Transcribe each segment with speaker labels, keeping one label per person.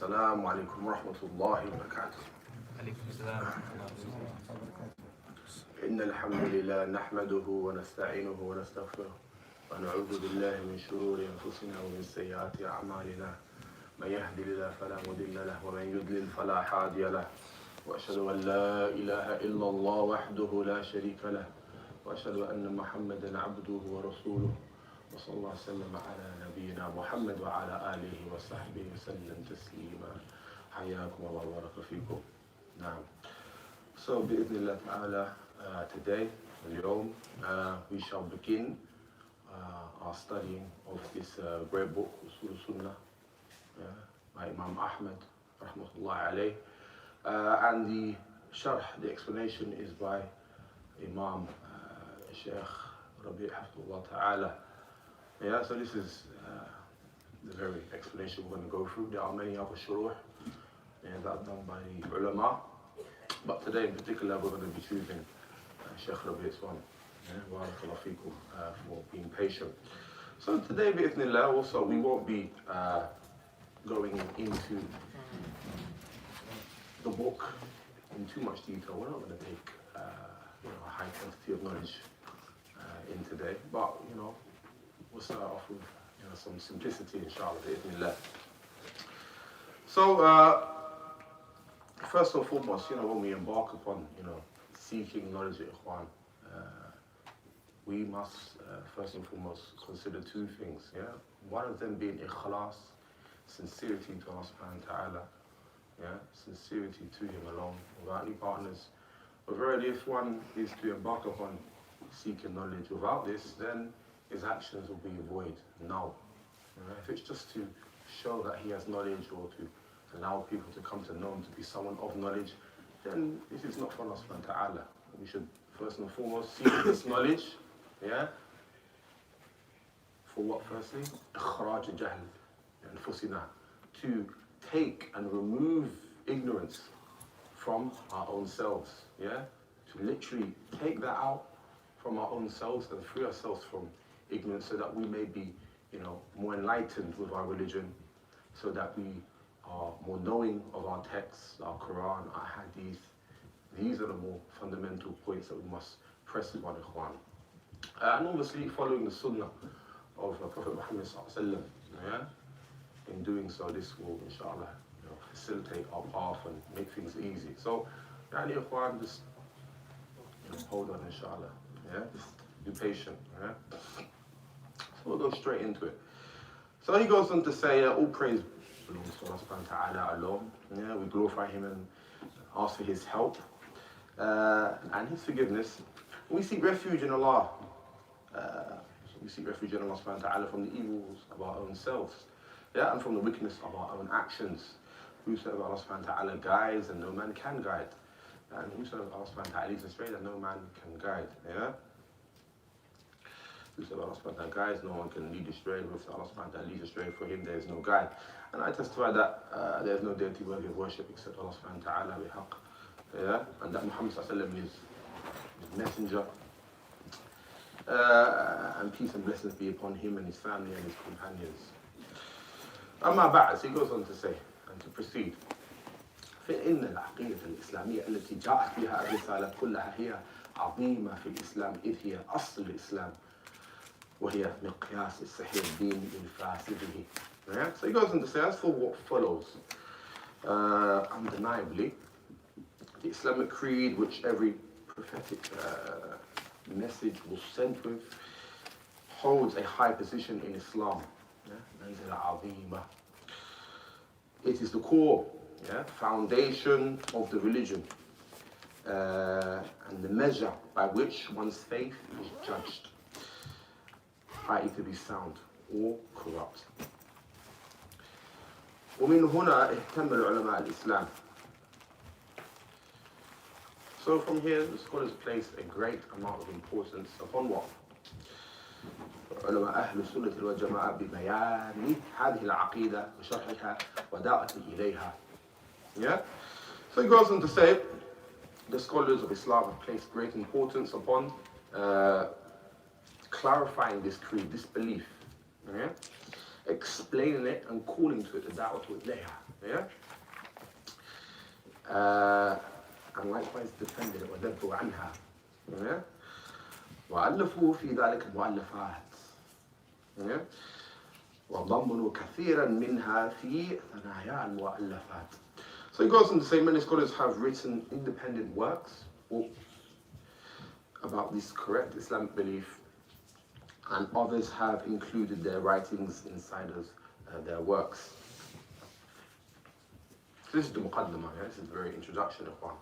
Speaker 1: السلام عليكم ورحمة الله وبركاته.
Speaker 2: عليكم السلام ورحمة الله وبركاته.
Speaker 1: إن الحمد لله نحمده ونستعينه ونستغفره ونعوذ بالله من شرور أنفسنا ومن سيئات أعمالنا. من يهد الله فلا مضل له ومن يضلل فلا هادي له. وأشهد أن لا إله إلا الله وحده لا شريك له وأشهد أن محمدا عبده ورسوله وصلى الله وسلم على نبينا محمد وعلى آله وصحبه وسلم تسليما. حياكم الله وبارك فيكم. نعم. So بإذن الله تعالى today, اليوم, we shall begin our studying of this great book, us-Sunnah, by Imam Ahmad, rahmatullahi alayh. And the sharh, the explanation, is by Imam Sheikh Rabi' hafidhullah ta'ala. Yeah, so this is the very explanation we're going to go through. There are many other shuruh that are done by the ulama, but today in particular we're going to be choosing Sheikh Rabi''s one. Barakallahu feekum for being patient. So today, bi'ithnillah, also we won't be going into the book in too much detail. We're not going to take a high quantity of knowledge in today, but we'll start off with some simplicity, inshallah, bi'ithnillah. So first and foremost, when we embark upon seeking knowledge at Ikhwan, we must first and foremost consider two things. One of them being ikhlas, sincerity to Allah subhanahu wa ta'ala, sincerity to Him alone, without any partners. But verily, if one is to embark upon seeking knowledge without this, then his actions will be void, null. If it's just to show that he has knowledge or to allow people to come to know him to be someone of knowledge, then this is not for Allah subhanahu wa ta'ala. We should first and foremost seek this knowledge, for what firstly? إخراج جهل أنفسنا, to take and remove ignorance from our own selves, to literally take that out from our own selves and free ourselves from ignorance, so that we may be more enlightened with our religion, so that we are more knowing of our texts, our Quran, our Hadith. These are the more fundamental points that we must press upon Ikhwan. And obviously following the Sunnah of Prophet Muhammad sallallahu alaihi wasallam. In doing so, this will inshallah facilitate our path and make things easy. So Ikhwan, just hold on, inshallah. Just be patient. So we'll go straight into it. So he goes on to say, all praise belongs to Allah subhanahu wa ta'ala alone. We glorify Him and ask for His help and His forgiveness. We seek refuge in Allah. We seek refuge in Allah subhanahu wa ta'ala from the evils of our own selves, and from the wickedness of our own actions. Whosoever Allah subhanahu wa ta'ala guides, and no man can guide. And whosoever Allah subhanahu wa ta'ala leads astray, and no man can guide. Whosoever Allah subhanahu wa ta'ala guides, no one can lead astray. Whosoever Allah subhanahu wa ta'ala leads astray, for him there is no guide. And I testify that there is no deity worthy of worship except Allah subhanahu wa ta'ala bihaq. And that Muhammad sallallahu alaihi wasallam is His messenger. And peace and blessings be upon him and his family and his companions. Amma ba'd, he goes on to say and to proceed. فإن العقيدة الإسلامية التي جاءت بها الرسالة كلها هي عظيمة في الإسلام، إذ هي أصل الإسلام وهي مقياس الصحيح الدين من فاسده. So he goes on to say, as for what follows, undeniably, the Islamic creed, which every prophetic message was sent with, holds a high position in Islam. It is the core, foundation of the religion, and the measure by which one's faith is judged, i.e. to be sound or corrupt. ومن هنا اهتم العلماء الإسلام. So from here, the scholars place a great amount of importance upon what? علماء أهل السنة والجماعة ببيان هذه العقيدة وشرحها ودعوة إليها. So he goes on to say, the scholars of Islam have placed great importance upon clarifying this creed, this belief, explaining it and calling to it the da'wah to ilayha. Yeah? And likewise defending it وَذَبُّوا عَنْهَا. Yeah? وألفوا في ذلك المؤلفات. Yeah? وضمنوا كثيرا منها في ثنايا المؤلفات. So he goes on to say many scholars have written independent works about this correct Islamic belief, and others have included their writings inside of their works. So this is the muqaddimah, yeah? This is the very introduction of one.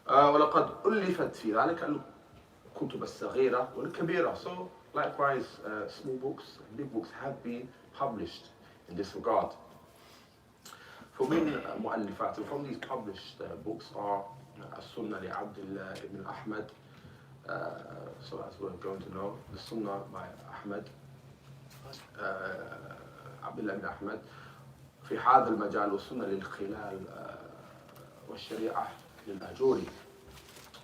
Speaker 1: ولقد ألفت في ذلك الكتب الصغيرة والكبيرة. So likewise, small books and big books have been published in this regard. فمن مؤلفات, and from these published books are us-Sunnah لعبد الله ibn Ahmad. So as we're going to know, the Sunnah by Ahmad, عبد الله ibn Ahmad, في هذا المجال والسنة للخلال والشريعة للأجوري،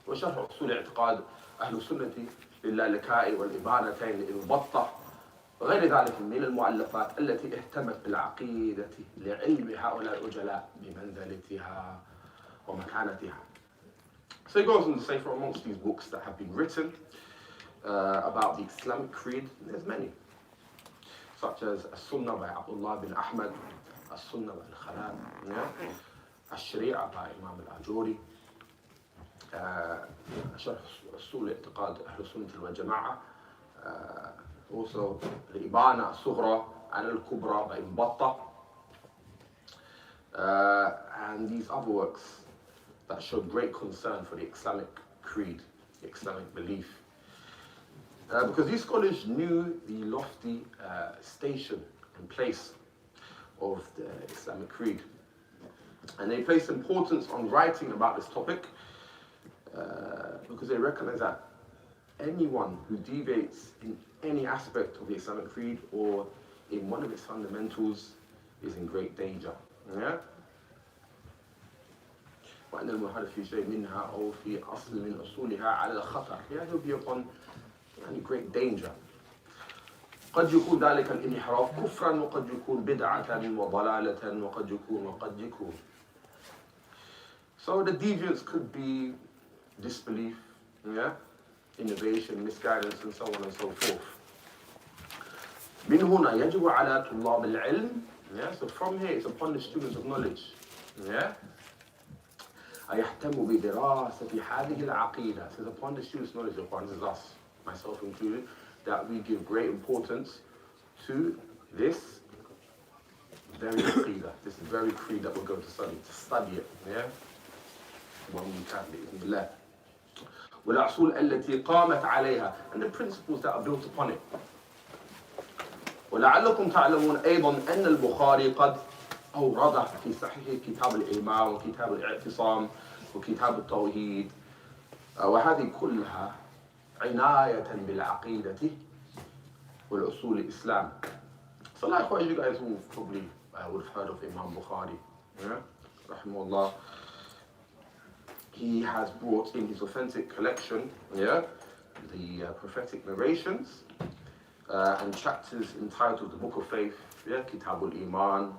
Speaker 1: وشرح أصول اعتقاد أهل السنة للالكاء والإبانتين للبطة، وغير ذلك من المؤلفات التي اهتمت بالعقيدة لعلم هؤلاء الأجلاء بمنزلتها ومكانتها. So he goes on to say, from amongst these books that have been written about the Islamic creed, there's many, such as us-Sunnah by Abdullah bin Ahmad, us-Sunnah by al-Khalal, yeah? الشريعة by Imam al-Ajuri, شرح أصول اعتقاد أهل السنة والجماعة, also الإبانة الصغرى عن الكبرى by Battah, and these other works that showed great concern for the Islamic creed, the Islamic belief. Because these scholars knew the lofty station and place of the Islamic creed. And they placed importance on writing about this topic because they recognize that anyone who deviates in any aspect of the Islamic creed or in one of its fundamentals is in great danger. Yeah? وأن المحدث في شيء منها أو في أصل من أصولها على الخطر. Yeah, he'll be upon any great danger. قد يكون ذلك الانحراف كفرا وقد يكون بدعة وضلالة وقد يكون. So the deviance could be disbelief, yeah, innovation, misguidance, and so on and so forth. من هنا يجب على طلاب العلم, yeah, so from here it's upon the students of knowledge, yeah, أيهتموا بدراسة هذه العقيدة. So it's upon the students of knowledge, upon us, myself included, that we give great importance to this very aqidah, this very creed that we're going to study it, yeah, when we can, بإذن الله. والأصول التي قامت عليها, and the principles that are built upon it. ولعلكم تعلمون أيضا أن البخاري قد أورد في صحيح كتاب الإمام وكتاب الاعتصام وكتاب التوحيد, وهذه كلها عناية بالعقيدة والأصول الإسلام. So likewise, you guys will probably would have heard of Imam Bukhari, yeah? Rahimahullah. He has brought in his authentic collection, yeah, the prophetic narrations and chapters entitled the Book of Faith, yeah, Kitab al-Iman,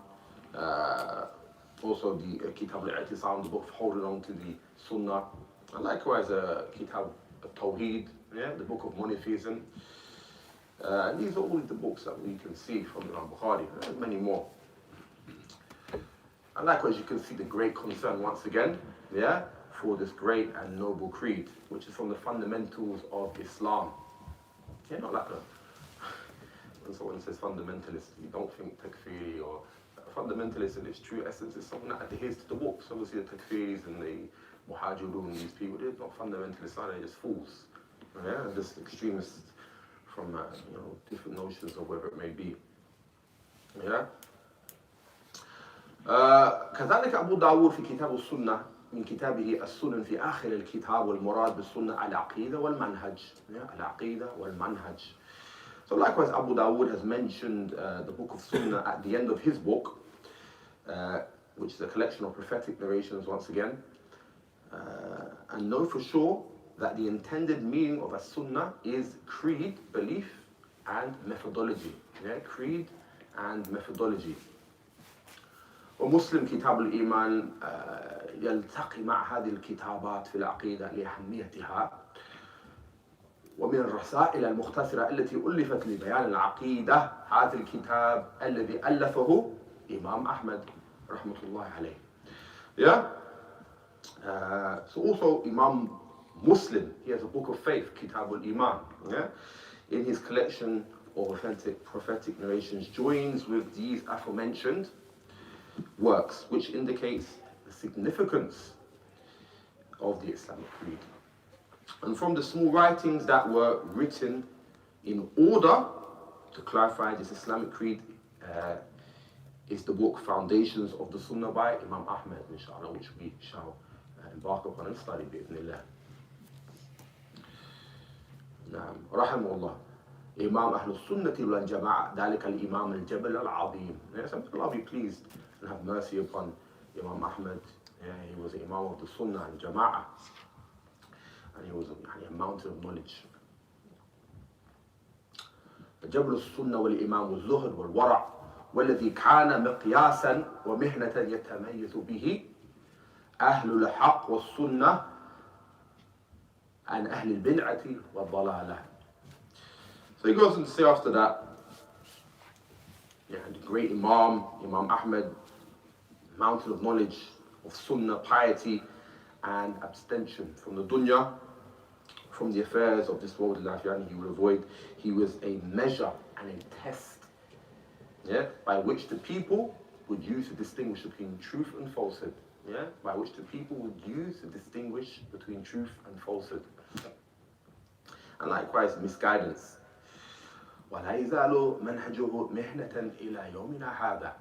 Speaker 1: also the Kitab al-I'tisam, the book of holding on to the Sunnah, and likewise Kitab al-Tawheed, yeah, the book of monotheism. And these are all the books that we can see from Imam Bukhari, and many more. And likewise, you can see the great concern once again, yeah, for this great and noble creed, which is from the fundamentals of Islam. Yeah, not like that. When someone says fundamentalist, you don't think takfiri or fundamentalist in its true essence is something that adheres to the books. Obviously, the takfiris and the muhajirun, these people, they're not fundamentalists, are they? They're just fools. Yeah, just extremists from different notions of whatever it may be. Yeah. كذلك أبو داود في كتاب السنة من كتابه السنن في آخر الكتاب والمراد بالسنة العقيدة والمنهج. العقيدة والمنهج. So likewise, Abu Dawood has mentioned the book of Sunnah at the end of his book, which is a collection of prophetic narrations once again, and know for sure that the intended meaning of a Sunnah is creed, belief, and methodology. Yeah, creed and methodology. ومسلم كتاب الإيمان يلتقي مع هذه الكتابات في العقيدة لأهميتها، ومن الرسائل المختصرة التي ألفت لبيان العقيدة هذا الكتاب الذي ألفه Imam Ahmad rahmatullahi alayhi. Yeah? So also Imam Muslim, he has a book of faith, Kitab al-Iman. Yeah? In his collection of authentic prophetic narrations, joins with these aforementioned works, which indicates the significance of the Islamic creed. And from the small writings that were written in order to clarify this Islamic creed is the book Foundations of the Sunnah by Imam Ahmad, inshallah, which we shall embark upon and study bi'idhnillah. نعم رحمه الله إمام أهل السنة والجماعة ذلك الإمام الجبل العظيم. Yes, Allah be pleased and have mercy upon Imam Ahmad. Yeah, he was the Imam of the Sunnah and Jama'ah, and he was a mountain of knowledge. جبل السنة والإمام والزهد والورع والذي كان مقياسا ومهنة يتميز به أهل الحق والسنة عن أهل البدعة والضلالة. So he goes on to say after that, the great Imam Ahmad, mountain of knowledge, of sunnah, piety, and abstention from the dunya, from the affairs of this world life, he would avoid. He was a measure and a test, by which the people would use to distinguish between truth and falsehood. By which the people would use to distinguish between truth and falsehood. And likewise, misguidance. وَلَا يَزَالُ مَنْهَجُهُ مِهْنَةً إِلَى يَوْمِنَا هَذَا.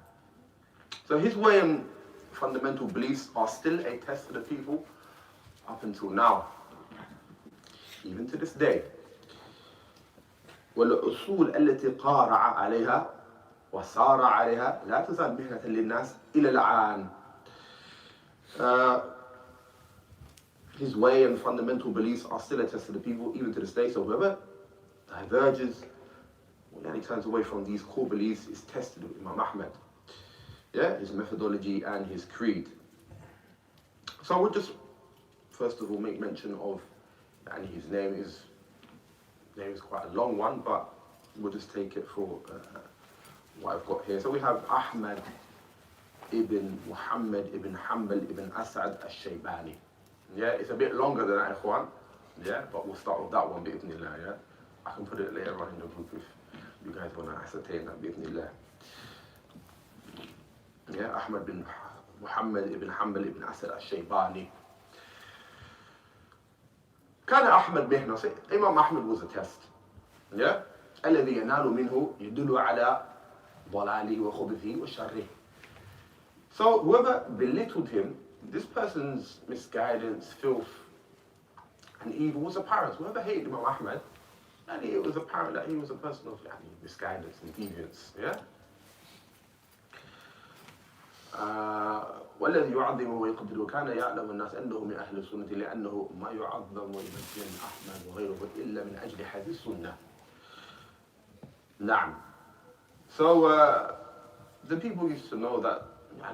Speaker 1: So his way and fundamental beliefs are still a test for the people up until now, even to this day. والأصول التي قارع عليها وسار عليها لا تزال مهنة للناس إلى الآن. His way and fundamental beliefs are still a test to the people even to this day. So whoever diverges, when he turns away from these core beliefs, is tested with Imam Ahmad. His methodology and his creed. So I would just first of all make mention of, and his name is quite a long one, but we'll just take it for what I've got here. So we have Ahmad ibn Muhammad ibn Hanbal ibn Asad al-Shaybani. It's a bit longer than that, Ikhwan. But we'll start with that one, bi'idhnillah. I can put it later on in the group if you guys want to ascertain that, bi'idhnillah. Ahmad bin Muhammad ibn Hanbal ibn Asad al-Shaybani. كان أحمد مهنة. Imam Ahmad was a test. الذي ينال منه يدل على ضلاله وخبثه وشره. So whoever belittled him, this person's misguidance, filth, and evil was apparent. Whoever hated Imam Ahmad, it was apparent that he was a person of misguidance and deviance. والذي يعظم ويقدر وكان يعلم الناس أنه من أهل السنة لأنه ما يعظم ويمجد أحمد وغيره إلا من أجل هذه السنة. نعم. So the people used to know that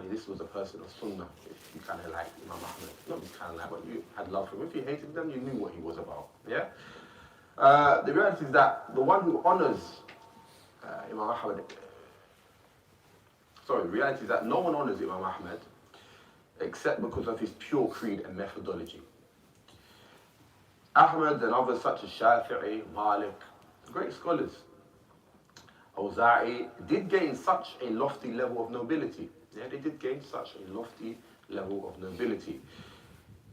Speaker 1: this was a person of sunnah. If you kind of like Imam Ahmad, not just kind of like, but you had love for him. If you hated them, you knew what he was about. The reality is that the one who honors Imam Ahmad, the reality is that no one honors Imam Ahmad except because of his pure creed and methodology. Ahmad and others such as Shafi'i, Malik, great scholars, Awza'i, did gain such a lofty level of nobility. They did gain such a lofty level of nobility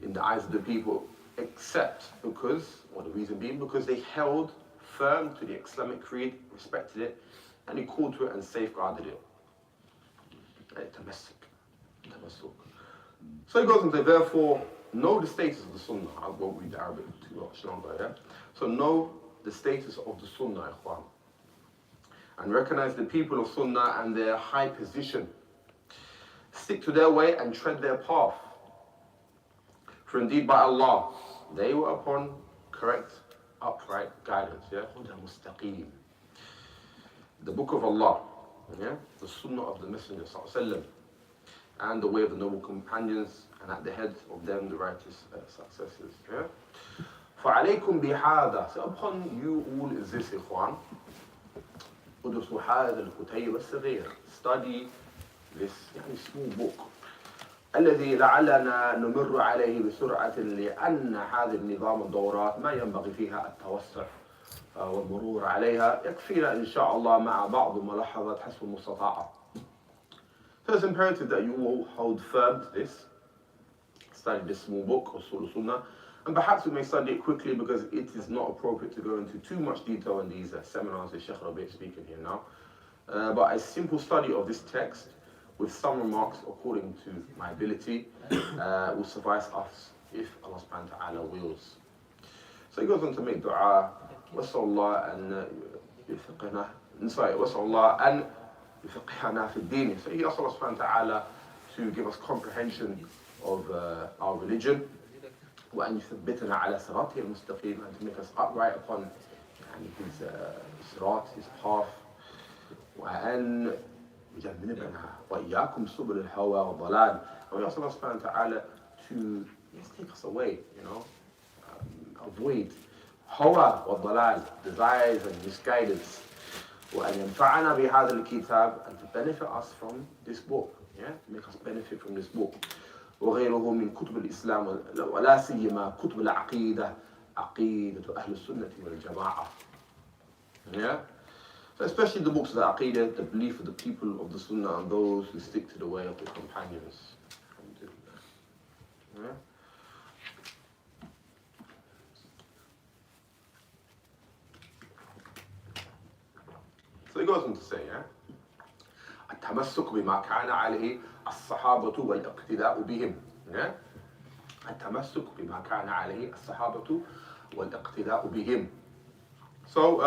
Speaker 1: in the eyes of the people, except because, or the reason being, because they held firm to the Islamic creed, respected it, and he called to it and safeguarded it. Tamassuk. So he goes on to, therefore, know the status of the Sunnah. I won't read the Arabic too much longer, So know the status of the Sunnah, Ikhwan. And recognize the people of Sunnah and their high position. Stick to their way and tread their path. For indeed by Allah, they were upon correct, upright guidance. Huda mustaqim. The book of Allah. Yeah? The Sunnah of the Messenger sallallahu alaihi wasallam, and the way of the noble companions, and at the head of them the righteous successors. Yeah? فعليكم بهذا. So upon you all is this, إخوان. ادرسوا هذا الكتيب الصغير. Study this small book. الذي لعلنا نمر عليه بسرعة لأن هذا النظام الدورات ما ينبغي فيها التوسع والمرور عليها. يكفينا إن شاء الله مع بعض ملاحظات حسب المستطاع. So it's imperative that you all hold firm to this. Study this small book, us-Sunnah, and perhaps we may study it quickly because it is not appropriate to go into too much detail in these seminars that Sheikh Rabi is speaking here now. But a simple study of this text with some remarks according to my ability will suffice us if Allah subhanahu wa ta'ala wills. So he goes on to make dua. وَاسْأَلُ اللَّهَ أَنْ يُفِقِّهَنَا فِي الدِّينِ. So he asks Allah subhanahu wa ta'ala to give us comprehension of our religion. وأن يثبتنا على صراطه المستقيم, and to make us upright upon his صراط, his path. وأن يجنبنا وإياكم سبل الهوى والضلال. And we ask Allah subhanahu wa ta'ala to take us away, avoid hawa والضلال, desires and misguidance. وأن ينفعنا بهذا الكتاب, and to benefit us from this book, to make us benefit from this book. وغيره من كتب الإسلام ولا سيما كتب العقيدة, عقيدة أهل السنة والجماعة. So especially the books of the Aqidah, the belief of the people of the Sunnah and those who stick to the way of the companions. So he goes on to say, التمسك بما كان عليه الصحابة والاقتداء بهم. التمسك بما كان عليه الصحابة والاقتداء بهم. So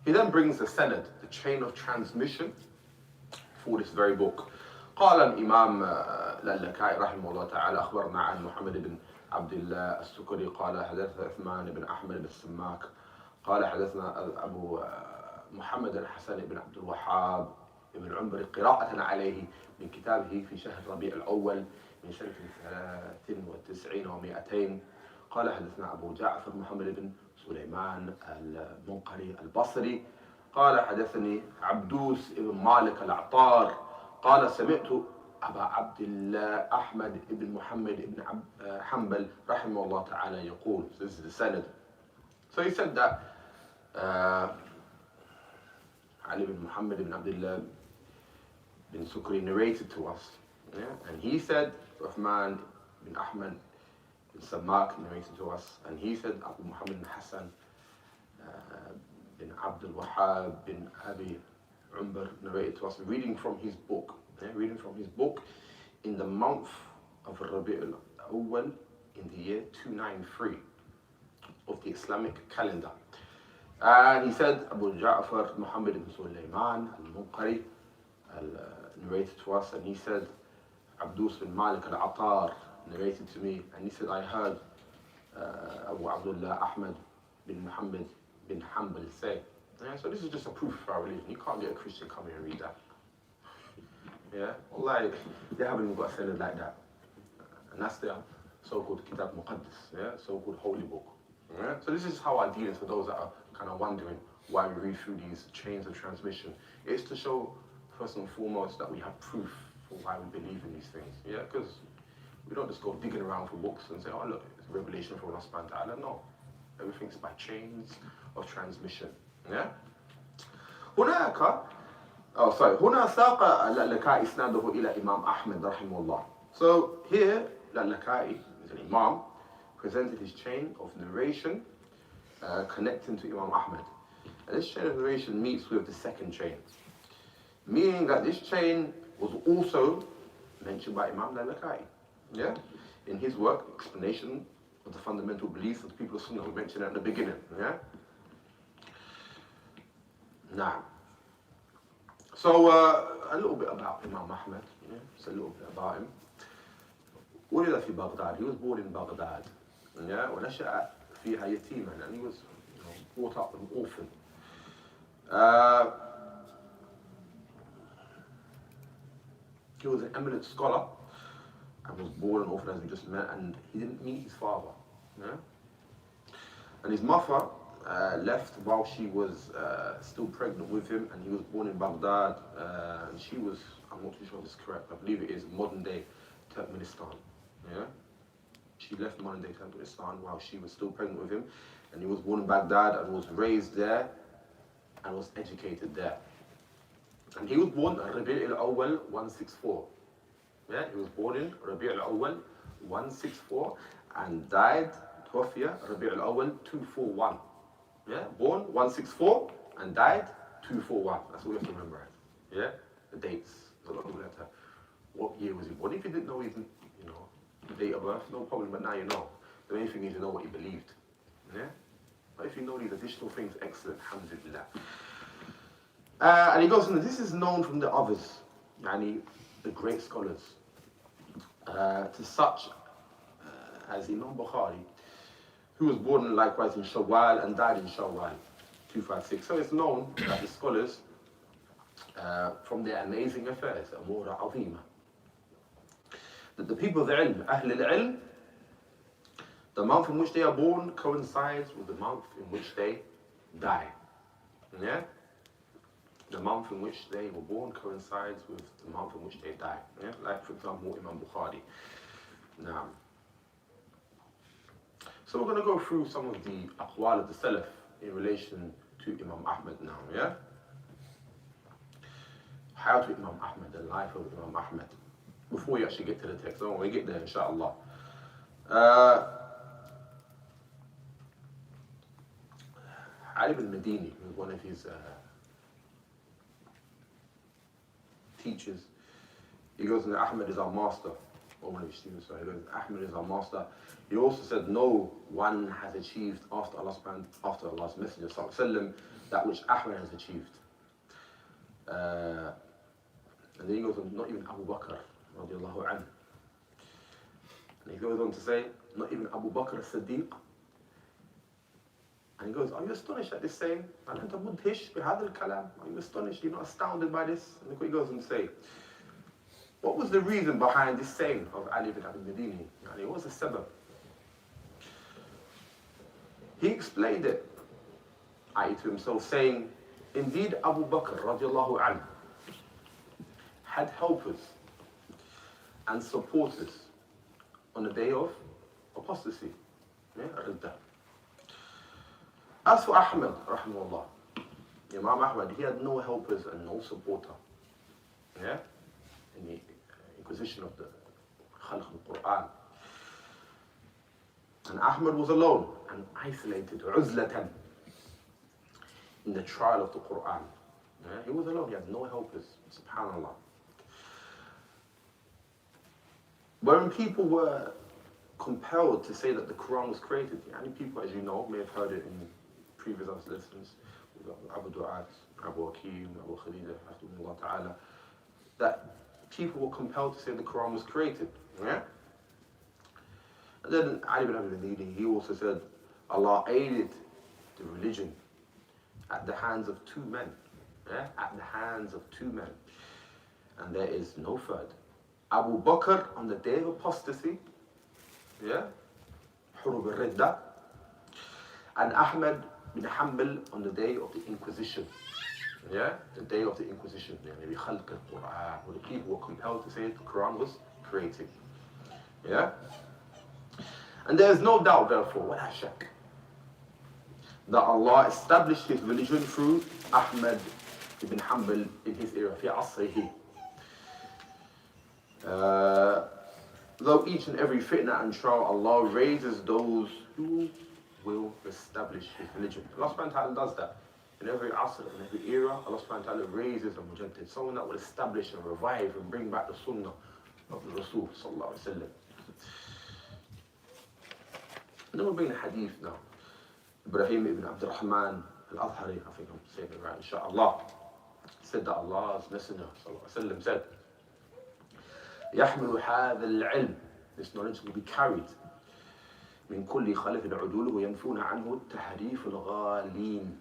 Speaker 1: he then brings the sanad, the chain of transmission for this very book. قال الإمام اللالكائي رحمه الله تعالى أخبرنا عن محمد بن عبد الله السكري قال حدثنا عثمان بن أحمد بن السماك قال حدثنا أبو محمد الحسن بن عبد الوهاب بن عمر قراءة عليه من كتابه في شهر ربيع الأول من سنة 93 و200. قال حدثنا أبو جعفر محمد بن سليمان المنقري البصري قال حدثني عبدوس بن مالك العطار قال سمعت أبا عبد الله أحمد بن محمد بن حنبل رحمه الله تعالى يقول. So this is the sanad. So he said that Ali bin Muhammad bin Abdullah bin Sukri narrated to us, and he said Uthman bin Ahmad bin Samak narrated to us, and he said Abu Muhammad bin Hassan bin Abdul Wahhab bin Abi Umar narrated to us, reading from his book, in the month of Rabi' al-Awwal in the year 293 of the Islamic calendar. And he said Abu Ja'far Muhammad ibn Sulaiman al-Munqari narrated to us, and he said Abdus bin Malik al-Attar narrated to me, and he said I heard Abu Abdullah Ahmad bin Muhammad bin Hanbal say. So this is just a proof of our religion. You can't get a Christian come here and read that. Like they haven't even got a sanad like that, and that's their so-called Kitab Muqaddas, so-called holy book. So this is how I deal for those that are kind of wondering why we read through these chains of transmission. It's to show, first and foremost, that we have proof for why we believe in these things. Because we don't just go digging around for books and say, oh look, it's a revelation from Allah subhanahu wa ta'ala. No. Everything's by chains of transmission. هنا ساق اللالكائي إسناده إلى إمام أحمد رحمه الله. So here, اللالكائي is an Imam, presented his chain of narration connecting to Imam Ahmad. And this chain of narration meets with the second chain, meaning that this chain was also mentioned by Imam al-Lalaka'i, in his work, Explanation of the Fundamental Beliefs of the People of Sunnah, we mentioned at the beginning. Now, so a little bit about Imam Ahmad, just a little bit about him. ولد في بغداد. He was born in Baghdad. ونشأ فيها يتيما, and he was brought up an orphan. He was an eminent scholar and was born and orphaned, as we just met, and he didn't meet his father. Yeah? And his mother left while she was still pregnant with him, and he was born in Baghdad, and she was, I'm not too sure if it's correct, I believe it is modern day Turkmenistan. Yeah? She left modern day Turkmenistan while she was still pregnant with him, and he was born in Baghdad and was raised there and was educated there. And he was born in Rabi' al-Awwal 164. Yeah, he was born in Rabi' al-Awwal 164 and died Rabi' al-Awwal 241. Yeah, born 164 and died 241. That's what we have to remember. Yeah, the dates. A lot of people have to. What year was he born? If you didn't know his, date of birth, no problem. But now you know. The main thing is to know what he believed. Yeah. But if you know these additional things, excellent. Alhamdulillah. And he goes on. This is known from the others, the great scholars, to such as Imam Bukhari, who was born likewise in Shawwal and died in Shawwal 256. So it's known that the scholars, from their amazing affairs, Amura Azima, that the people of the ilm, Ahl al-ilm, the month in which they are born coincides with the month in which they die. Yeah? The month in which they were born coincides with the month in which they die. Yeah? Like, for example, Imam Bukhari. Now, so we're going to go through some of the aqwal of the Salaf in relation to Imam Ahmad now, yeah? How to Imam Ahmad, the life of Imam Ahmad. Before we actually get to the text, so when we get there, inshallah. Ali ibn Madini, who was one of his teachers, he goes, Ahmad is our master. Or one of his students, sorry, he goes, Ahmad is our master. He also said, no one has achieved after Allah's Messenger sallam, that which Ahmad has achieved. And then he goes on, not even Abu Bakr, radiallahu anhu. And he goes on to say, not even Abu Bakr as-Siddiq. And he goes, are you astonished at this saying? Are you astonished? You're not astounded by this? And look what he goes on to say. What was the reason behind this saying of Ali ibn Abi Madini? What was the sabab? He explained it, i.e. to himself, saying, indeed Abu Bakr radiallahu anhu had helpers and supporters on the day of apostasy. Yeah, Ridda. As for Ahmad, rahimahullah, Imam Ahmad, he had no helpers and no supporter. Yeah? In the inquisition of the Khalq al-Quran. And Ahmad was alone and isolated, uzlatan, in the trial of the Quran. Yeah? He was alone, he had no helpers, subhanallah. When people were compelled to say that the Quran was created, people, as you know, may have heard it in previous lessons, Abu Du'at, Abu Hakim, Abu Khadija, Allah Ta'ala, that people were compelled to say the Quran was created. Yeah? And then Ali ibn Abi Madini, he also said, Allah aided the religion at the hands of two men. Yeah? At the hands of two men. And there is no third. Abu Bakr on the day of apostasy, yeah, Hurub al-Ridda, and Ahmad bin Hanbal on the day of the Inquisition, yeah, the day of the Inquisition, maybe Khalq al-Quran, where the people were compelled to say the Quran was created, yeah. And there is no doubt, therefore, wala shak, that Allah established His religion through Ahmad ibn Hanbal in his era, fi asrihi. Though each and every fitna and trial, Allah raises those who will establish His religion. Allah subhanahu wa ta'ala does that. In every asr, in every era, Allah subhanahu wa ta'ala raises a mujaddid, someone that will establish and revive and bring back the sunnah of the Rasul sallallahu alayhi wa sallam. And then we'll bring the hadith now. Ibrahim ibn Abd al-Rahman al-Azhari, I think I'm saying it right, inshaAllah, said that Allah's Messenger sallallahu alayhi wa sallam said, يحمل هذا العلم, this knowledge will be carried من كل خلف العدول وينفون عنه التحريف الغالين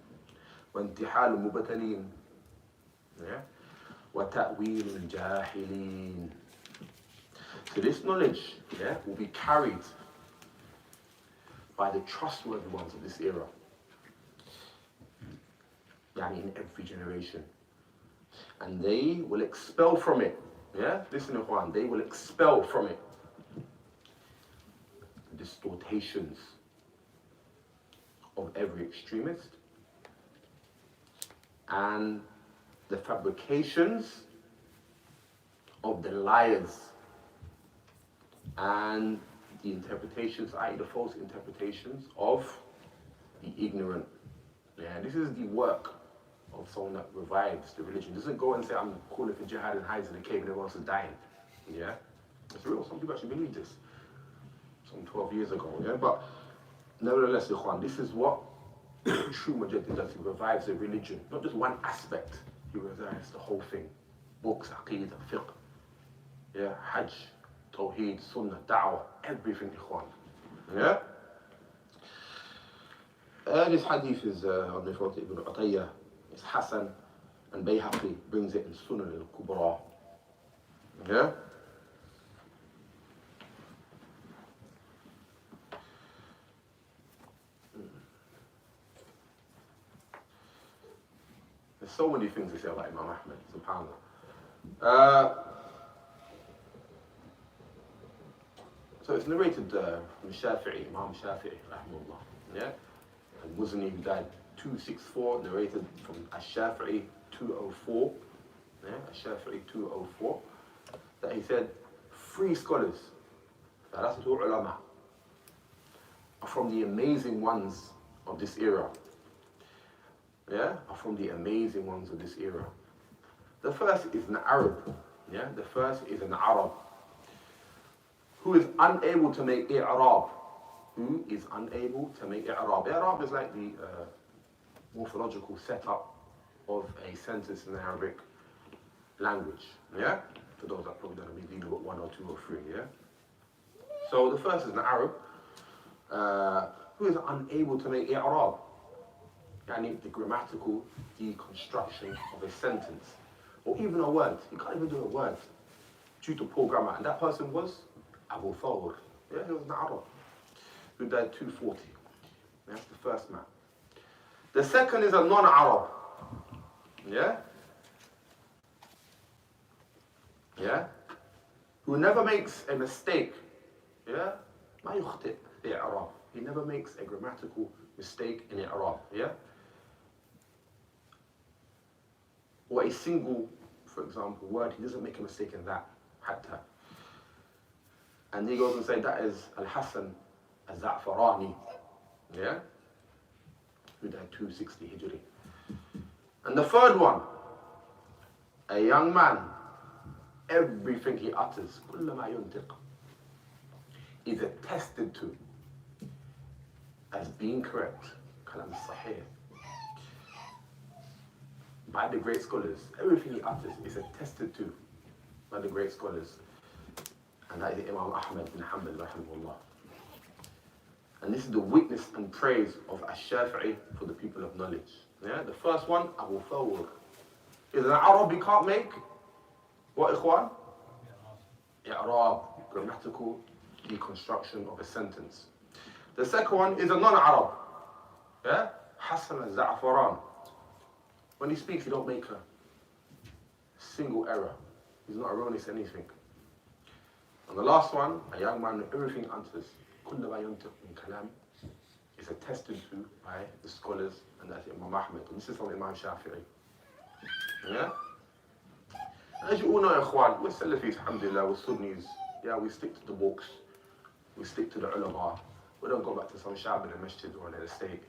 Speaker 1: وانتحال المبتلين وَتَأْوِيلُ الْجَاهِلِينَ. So this knowledge, yeah, will be carried by the trustworthy ones of this era. Yani in every generation. And they will expel from it. Yeah? Listen, Ikhwan, they will expel from it the distortations of every extremist and the fabrications of the liars and the interpretations, i.e. the false interpretations of the ignorant. Yeah, this is the work of someone that revives the religion. Doesn't go and say, I'm calling for jihad and hides in the cave and everyone else is dying. Yeah? It's real. Some people actually believe this. Some 12 years ago. Yeah? But nevertheless, Ikhwan, this is what true Mujaddid does. He revives the religion. Not just one aspect. He revives the whole thing. Books, Aqeedah, Fiqh. Yeah? Hajj, Tawheed, Sunnah, Dawah. Everything, Ikhwan. Yeah? This hadith is on the Prophet Ibn Atiyah. It's Hassan, and Bayhaqi brings it in Sunan al-Kubra. Yeah? There's so many things to say about Imam Ahmad, subhanAllah. So it's narrated from Shafi'i, Imam Shafi'i, rahimahullah. Yeah? And Muzni, who died 264, narrated from Ash-Shafi'i 204, yeah, Ash-Shafi'i 204, that he said, 3 scholars, Thalathatul Ulama, are from the amazing ones of this era. Yeah, are from the amazing ones of this era. The first is an Arab, yeah, the first is an Arab, who is unable to make i'rab. Who is unable to make i'rab. I'rab is like the morphological setup of a sentence in the Arabic language. Yeah? For those that probably don't be dealing with 1 or 2 or 3, yeah? So the first is an Arab who is unable to make i'rab. Yani the grammatical deconstruction of a sentence. Or even a word. You can't even do a word due to poor grammar. And that person was Abu Thawr. Yeah, he was an Arab who died 240. That's the first man. The second is a non-Arab. Yeah? Yeah? Who never makes a mistake. Yeah? ما يخطئ في إعراب. He never makes a grammatical mistake in I'rab. Yeah? Or a single, for example, word, he doesn't make a mistake in that. Hatta. And he goes and says that is Al-Hasan Al-Za'farani. Yeah? Who died 260 Hijri. And the third one, a young man, everything he utters, كل ما ينطق, is attested to as being correct. Kalam Sahih. By the great scholars. Everything he utters is attested to by the great scholars. And that is Imam Ahmad bin Hanbal, rahimahullah. And this is the witness and praise of Ash-Shafi'i for the people of knowledge. Yeah? The first one, Abu Thawr. Is an Arab you can't make? What, Ikhwan? I'rab, grammatical deconstruction of a sentence. The second one is a non-Arab. Yeah? Hassan al-Za'faran. When he speaks, he don't make a single error. He's not erroneous in anything. And the last one, a young man with everything utters, كل ما ينطق من كلام, is attested to by the scholars, and that's Imam Ahmad. And this is from Imam Shafi'i. Yeah? As you all know, Ikhwan, we're Salafis, alhamdulillah, we're Sunnis. Yeah, we stick to the books. We stick to the ulama. We don't go back to some shab in a masjid or an estate.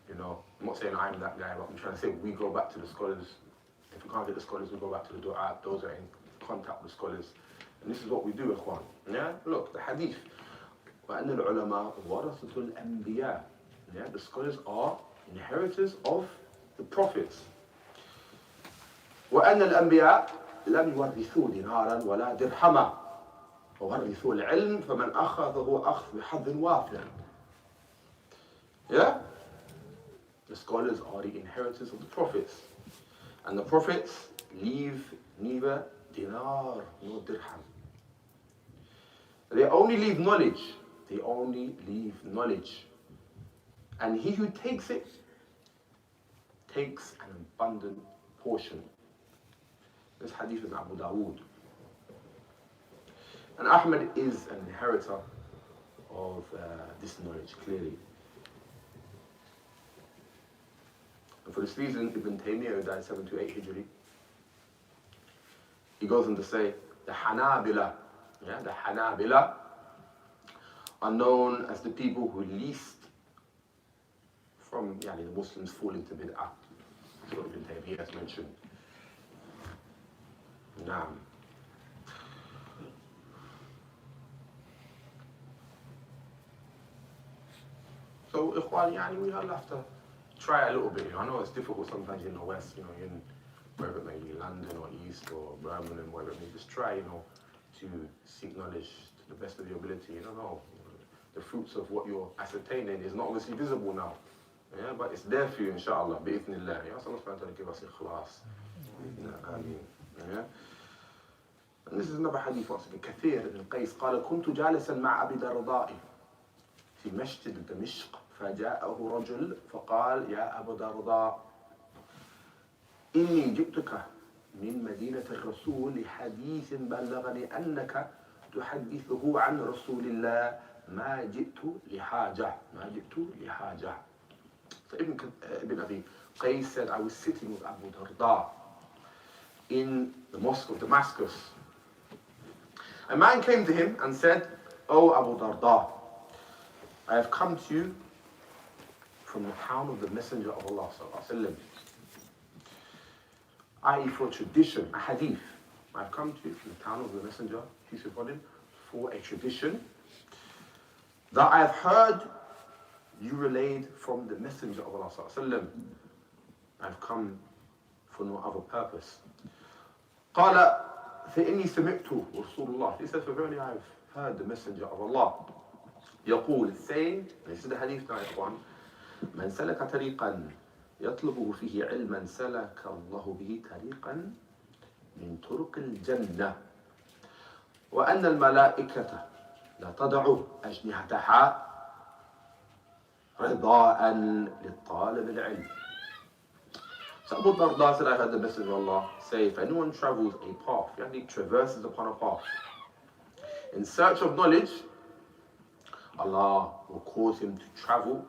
Speaker 1: You know, I'm not saying I'm that guy, but I'm trying to say we go back to the scholars. If we can't get the scholars, we go back to the du'a. Those are in contact with scholars. And this is what we do, Ikhwan. Yeah? Look, the hadith. وَأَنَّ الْعُلَمَاءُ وَرَثَةُ الْأَنْبِيَاءِ. Yeah? The scholars are inheritors of the prophets. وَأَنَّ الْأَنْبِيَاء لَمْ يُوَرِّثُوا دِينَارًا وَلَا دِرْهَمًا وَوَرِّثُوا الْعِلْمَ فَمَنْ أَخَذَهُ أَخْذَ بِحَظٍ وَافِرٍ. Yeah? The scholars are the inheritors of the prophets. And the prophets leave neither dinar nor dirham. They only leave knowledge. They only leave knowledge. And he who takes it takes an abundant portion. This hadith is Abu Dawood. And Ahmad is an inheritor of this knowledge, clearly. And for this reason, Ibn Taymiyyah, who died 728 Hijri, he goes on to say, the Hanabila are known as the people who least from the Muslims fall into bid'ah. That's what Ibn Taymiyyah has mentioned. Naam. So, Ikhwan, we all have to try a little bit. I know it's difficult sometimes in the West, in wherever it may be, London or East or Birmingham, wherever it may be. Just try, to seek knowledge to the best of your ability. You don't know. The fruits of what you're ascertaining is not obviously visible now. Yeah, but it's there for you, inshallah, bi'ithnillah. Ya Allah subhanahu wa ta'ala give us ikhlas. Ameen. Yeah. And this is another hadith once again. كثير بن قيس قال كنت جالسا مع أبي درداء في مسجد دمشق فجاءه رجل فقال يا أبا درداء إني جئتك من مدينة الرسول لحديث بلغني أنك تحدثه عن رسول الله ما جئت لحاجة. So Ibn Abi Qais said, I was sitting with Abu Darda in the mosque of Damascus. A man came to him and said, "O Abu Darda, I have come to you from the town of the Messenger of Allah sallallahu alaihi wasallam, i.e. for tradition, a hadith. I've come to you from the town of the Messenger, peace be upon him, for a tradition that I have heard you relayed from the Messenger of Allah sallallahu alaihi wasallam. I've come for no other purpose." قال فإني سمعت رسول الله. He said, for verily I have heard the Messenger of Allah يقول, saying, this is the hadith now, ikhwan, من سلك طريقا يطلبه فيه علما سلك الله به طريقا من طرق الجنة وأن الملائكة لا تضع أجنحتها رضاء للطالب العلم. So Abu Darda said, I heard the Messenger of Allah say, if anyone travels a path, he traverses upon a path, in search of knowledge, Allah will cause him to travel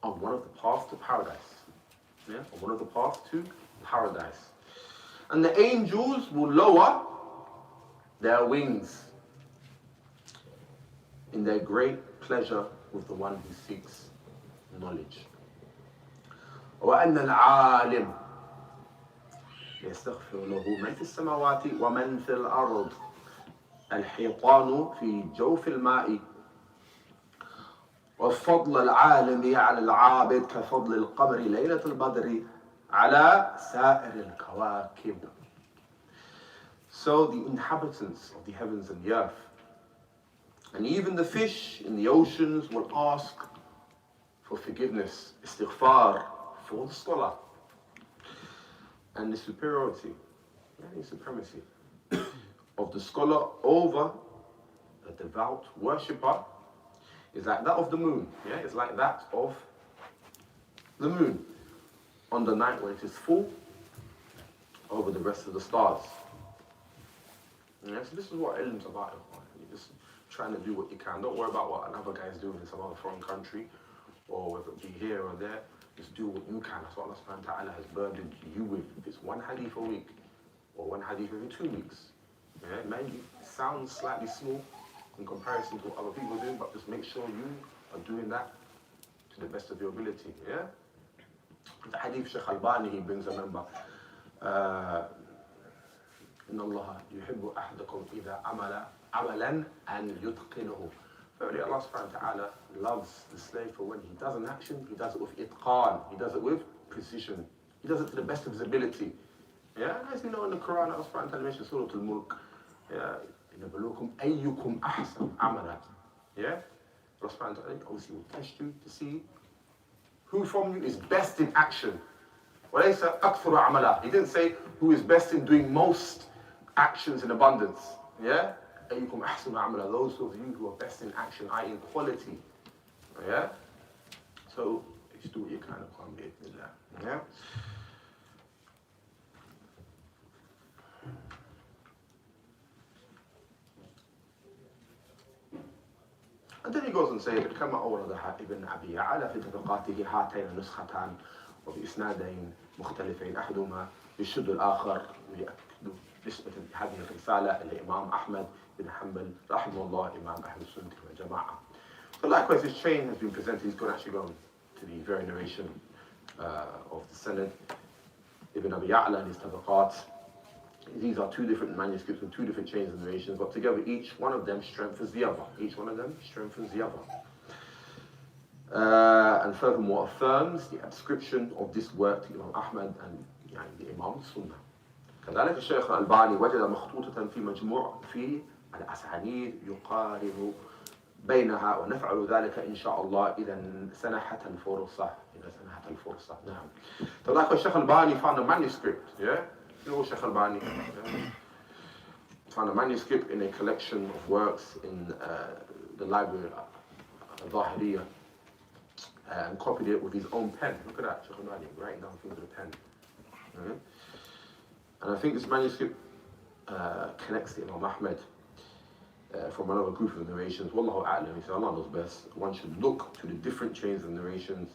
Speaker 1: on one of the paths to paradise. Yeah, on one of the paths to paradise. And the angels will lower their wings in their great pleasure with the one who seeks knowledge. وأن العالم يستغفر له من في السماوات ومن في الأرض الحيطان في جوف الماء وفضل العالم على العابد كفضل القمر ليلة البدر على سائر الكواكب. So the inhabitants of the heavens and the earth, and even the fish in the oceans, will ask for forgiveness, istighfar, for the scholar. And the superiority, the supremacy of the scholar over a devout worshipper is like that of the moon. Yeah, it's like that of the moon on the night when it is full over the rest of the stars. Yeah, so this is what ilm's about. You're just trying to do what you can. Don't worry about what another guy is doing in some other foreign country, or whether it be here or there. Just do what you can. That's what Allah subhanahu wa ta'ala has burdened you with. If it's one hadith a week, or one hadith every 2 weeks, yeah, it may sound slightly small in comparison to what other people are doing, but just make sure you are doing that to the best of your ability. Yeah? The hadith Shaykh Albani, he brings a number. إن الله يحب أحدكم إذا عمل عملا أن يتقنه. Verily Allah subhanahu wa ta'ala loves the slave for when he does an action, he does it with itqan, he does it with precision, he does it to the best of his ability. Yeah, as you know in the Quran, Allah subhanahu wa ta'ala mentions Surah Al-Mulk. Yeah, إِنَّبَلُوكُمْ أَيُّكُمْ أَحْسَنُ عَمَلًا. Yeah, Allah subhanahu wa ta'ala obviously will test you to see who from you is best in action. وَلَيْسَ أَكْثُرُ عَمَلًا. He didn't say who is best in doing most actions in abundance. Yeah? أَيُّكُمْ أَحْسَنُ عَمَلًا. Those of you who are best in action, i.e. in quality. Yeah? So, just do what you can upon bi'idhnillah. Yeah? And then he goes and says, كما أوردها ابن أبي يعلى في طبقاته هاتين النسختان وبإسنادين مختلفين أحدهما يشد الآخر ويأكد نسبة هذه الرسالة إلى إمام أحمد بن حنبل رحمه الله إمام أهل السنة والجماعة. So likewise, his chain has been presented. He's going to actually go to the very narration of the Sanad. Ibn Abi Ya'la and his tabaqat. These are two different manuscripts and two different chains of narrations, but together each one of them strengthens the other. Each one of them strengthens the other. And furthermore affirms the adscription of this work to Imam Ahmad and the Imam Sunnah. كذلك الشيخ الألباني وجد مخطوطة في مجموع في الأسانيد يقارن بينها ونفعل ذلك إن شاء الله إذا سنحت الفرصة. نعم. So likewise Sheikh Albani found a manuscript, yeah? You know Sheikh Albani? Yeah? Found a manuscript in a collection of works in the library of Hurraira and copied it with his own pen. Look at that, Sheikh Albani, writing down things with a pen. Mm-hmm. And I think this manuscript connects to Imam Ahmad from another group of narrations. Wallahu a'lam, he said Allah knows best. One should look to the different chains of narrations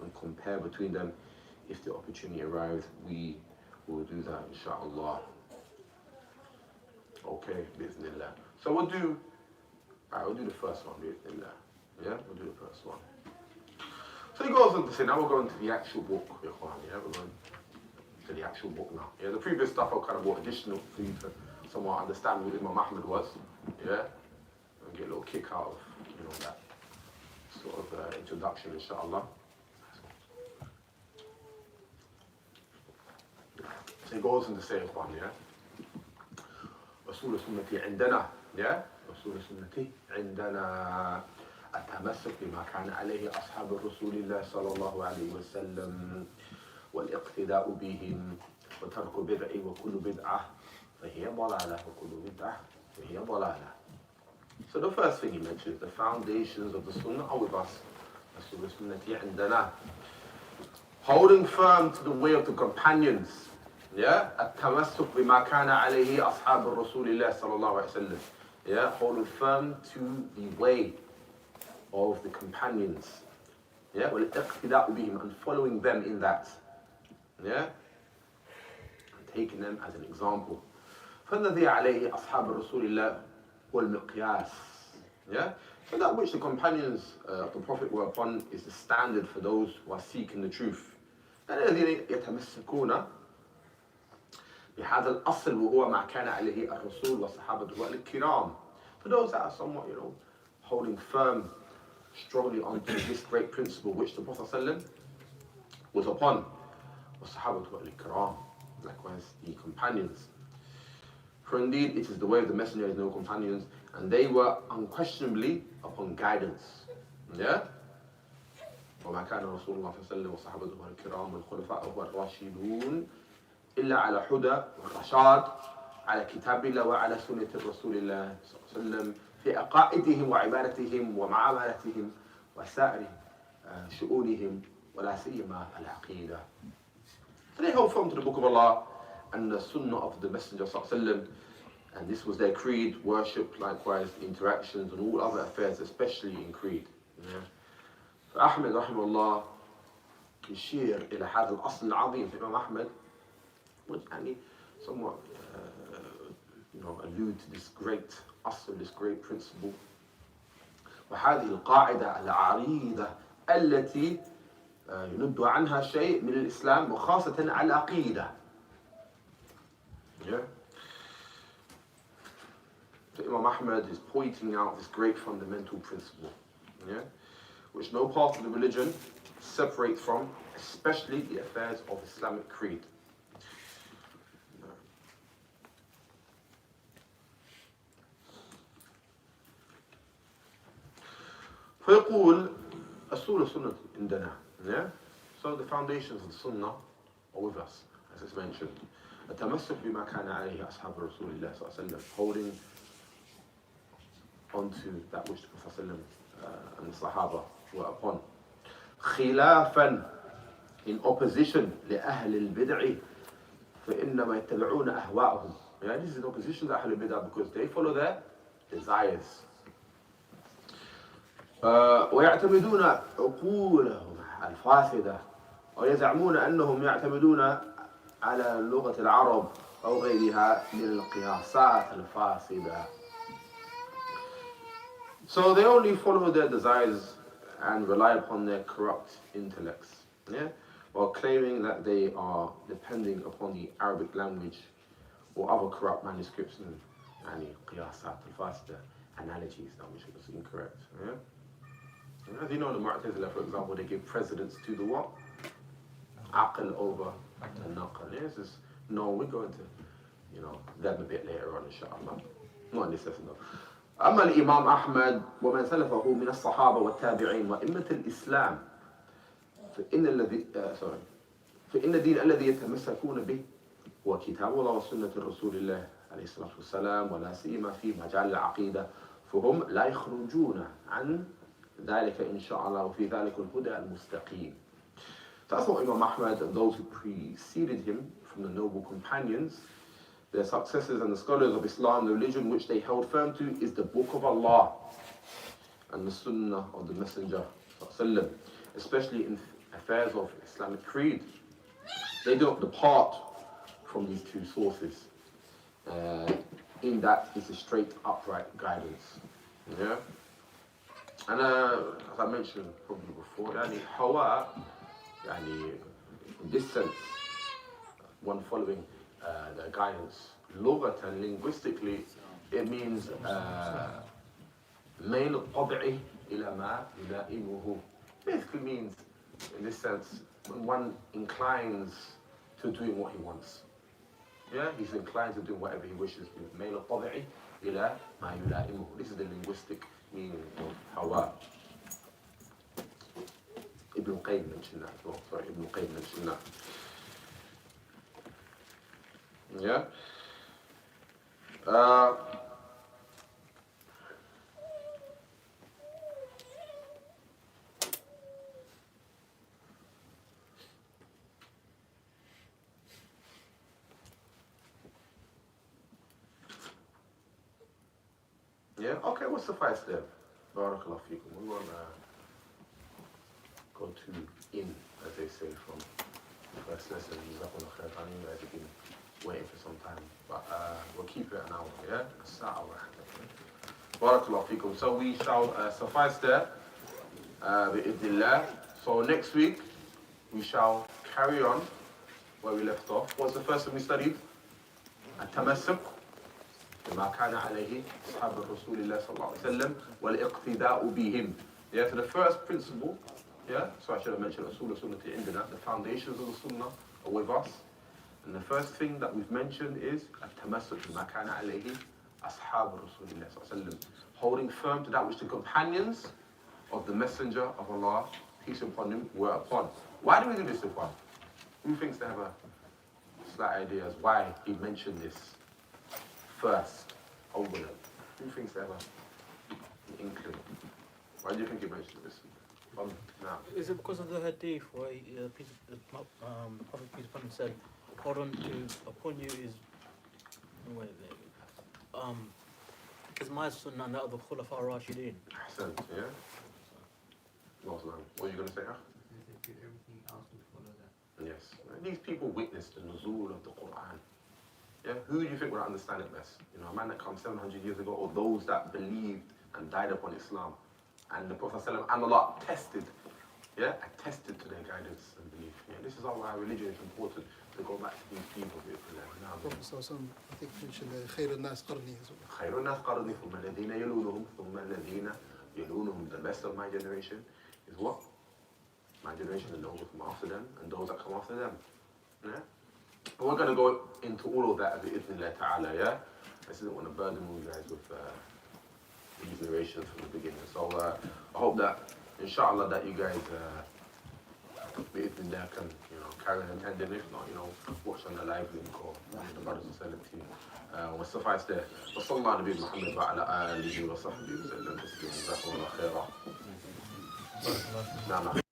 Speaker 1: and compare between them. If the opportunity arrives, we will do that, inshallah. Okay, bismillah. So we'll do the first one, bismillah. Yeah, we'll do the first one. So he goes on to say, now we're going to the actual book, yeah, we're going to the actual book now. Yeah, the previous stuff I kind of brought additional for you to somewhat understand what Imam Ahmad was, yeah, and get a little kick out of, that sort of introduction, inshallah. So he goes on to say, yeah, Usool sunnati عندنا, yeah, Usool sunnati عندنا التمسك بما كان عليه أصحاب الرسول الله صلى الله عليه وسلم والاقتداء بهم وترك بدع وكل بدعة فهي ضلالة وكل بدعة فهي ضلالة. So the first thing he mentions, the foundations of the Sunnah are with us. Usool sunnati عندنا, holding firm to the way of the companions. Yeah, التمسك بما كان عليه أصحاب الرسول الله صلى الله عليه وسلم. Yeah, holding firm to the way of the companions. Yeah, والاقتداء بهم, and following them in that. Yeah, and taking them as an example. فالذي عليه أصحاب الرسول الله هو المقياس. Yeah, so that which the companions of the Prophet were upon is the standard for those who are seeking the truth. الذين يتمسكون بهذا الأصل وهو ما كان عليه الرسول وصحابته الكرام. For those that are somewhat, holding firm, strongly onto this great principle which the Prophet ﷺ was upon, وصحابته الكرام, likewise the companions. For indeed it is the way of the Messenger, no companions, and they were unquestionably upon guidance. Yeah? وما كان رسول الله صلى الله عليه وسلم وصحابته الكرام والخلفاء الراشدون إلا على حدى والرشاد على كتاب الله وعلى سنة رسول الله صلى الله عليه وسلم في عقائدهم وعبادتهم ومعاملتهم وسائر شؤونهم ولا سيما العقيدة. So they held firm to the Book of Allah and the Sunnah of the Messenger صلى الله عليه وسلم, and this was their creed, worship, likewise interactions and all other affairs, especially in creed. فأحمد رحمه الله يشير إلى هذا الأصل العظيم في إمام أحمد, which somewhat allude to this great asl, this great principle. وهذه القاعدة العريضة التي يند عنها شيء من الإسلام وخاصة العقيدة. Yeah. So Imam Ahmad is pointing out this great fundamental principle, yeah, which no part of the religion separates from, especially the affairs of Islamic creed. فيقول أصول السنة عندنا. Yeah? So the foundations of the Sunnah are with us, as it's mentioned. التمسك بما كان عليه أصحاب رسول الله صلى الله عليه وسلم, holding onto that which the Prophet ﷺ, and the Sahaba were upon. خلافا, in opposition لأهل البدع فإنما يتبعون أهواءهم. Yeah, this is in opposition to أهل البدع because they follow their desires. ويعتمدون عقولهم الفاسدة ويزعمون أنهم يعتمدون على لغة العرب أو غيرها من القياسات الفاسدة. So they only follow their desires and rely upon their corrupt intellects, yeah, while claiming that they are depending upon the Arabic language or other corrupt manuscripts and qiyasat al-fasida, analogies that which was incorrect. Yeah? As you know, the Mu'tazila, for example, they give precedence to the what? Aql over the naql. Yes, is no, we're going to, them a bit later on, inshallah. Not in this lesson though. أما الإمام أحمد ومن سلفه من الصحابة والتابعين وإمة الإسلام فإن الدين الذي يتمسكون به هو كتاب الله وسنة الرسول الله عليه الصلاة والسلام ولا سيما في مجال العقيدة فهم لا يخرجون عن ذلك إن شاء الله وفي ذلك الهدى المستقيم. That's what Imam Ahmad and those who preceded him from the noble companions, their successors and the scholars of Islam, the religion which they held firm to is the Book of Allah and the Sunnah of the Messenger, especially in affairs of Islamic creed. They don't depart from these two sources. In that is a straight upright guidance. Yeah? And as I mentioned probably before, Hawa, in this sense, one following the guidance, lughatan, linguistically, it means ميل الطبع إلى ما يلائمه. Basically means, in this sense, when one inclines to doing what he wants. Yeah, he's inclined to do whatever he wishes to. ميل الطبع إلى ما يلائمه. This is the linguistic meaning of Hawa. Ibn Qayyim mentioned that as well. Sorry, Ibn Qayyim mentioned that. Yeah. Yeah. Okay. We'll suffice there. Barakallahu feekum. We won't go too in, as they say, from the first lesson. I've been waiting for some time, but we'll keep it an hour. Yeah. Barakallahu feekum. So we shall suffice there. Bi'idhnillah. So next week we shall carry on where we left off. What's the first thing we studied? التمسك بما كان عليه أصحاب رسول الله صلى الله عليه وسلم والاقتداء بهم. Yeah, so the first principle, yeah, so I should have mentioned us-Sunnah, the foundations of the Sunnah are with us. And the first thing that we've mentioned is التمسك بما كان عليه أصحاب رسول الله صلى الله عليه وسلم, holding firm to that which the companions of the Messenger of Allah, peace upon him, were upon. Why do we do this, Ikhwan? Who thinks they have a slight idea as why he mentioned this first? Over them. Who thinks they have an inkling? Why do you think he mentioned this? Now.
Speaker 2: Is it because of the hadith where the Prophet peace upon him said, hold on to upon you is my Sunnah and that of the Khulafa Rashideen.
Speaker 1: Ahsan, yeah? What are you going to say, Akh?
Speaker 3: Everything else would follow that.
Speaker 1: Yes. These people witnessed the nuzul of the Quran. Yeah? Who do you think would understand it best? A man that comes 700 years ago, or those that believed and died upon Islam, and the Prophet ﷺ and Allah attested to their guidance and belief. Yeah? This is all why religion is important, to go back to these people.
Speaker 4: Prophet I think mentioned خير الناس قرني as well.
Speaker 1: خير الناس قرني ثم الذين يلونهم ثم الذين يلونهم. The best of my generation is what? My generation and those who come after them and those that come after them. Yeah? But we're going to go into all of that bi'idhnillah ta'ala, yeah? I just didn't want to burden you guys with these narrations from the beginning. So I hope that, inshallah, that you guys بإذن الله can, you know, carry on attending. If not, you know, watch on the live link or the Brothers and Salaf team. والصفحة there. وصلى الله على نبي محمد وعلى آله وصحبه وسلم تسليما جزاكم الله خيرا. نعم.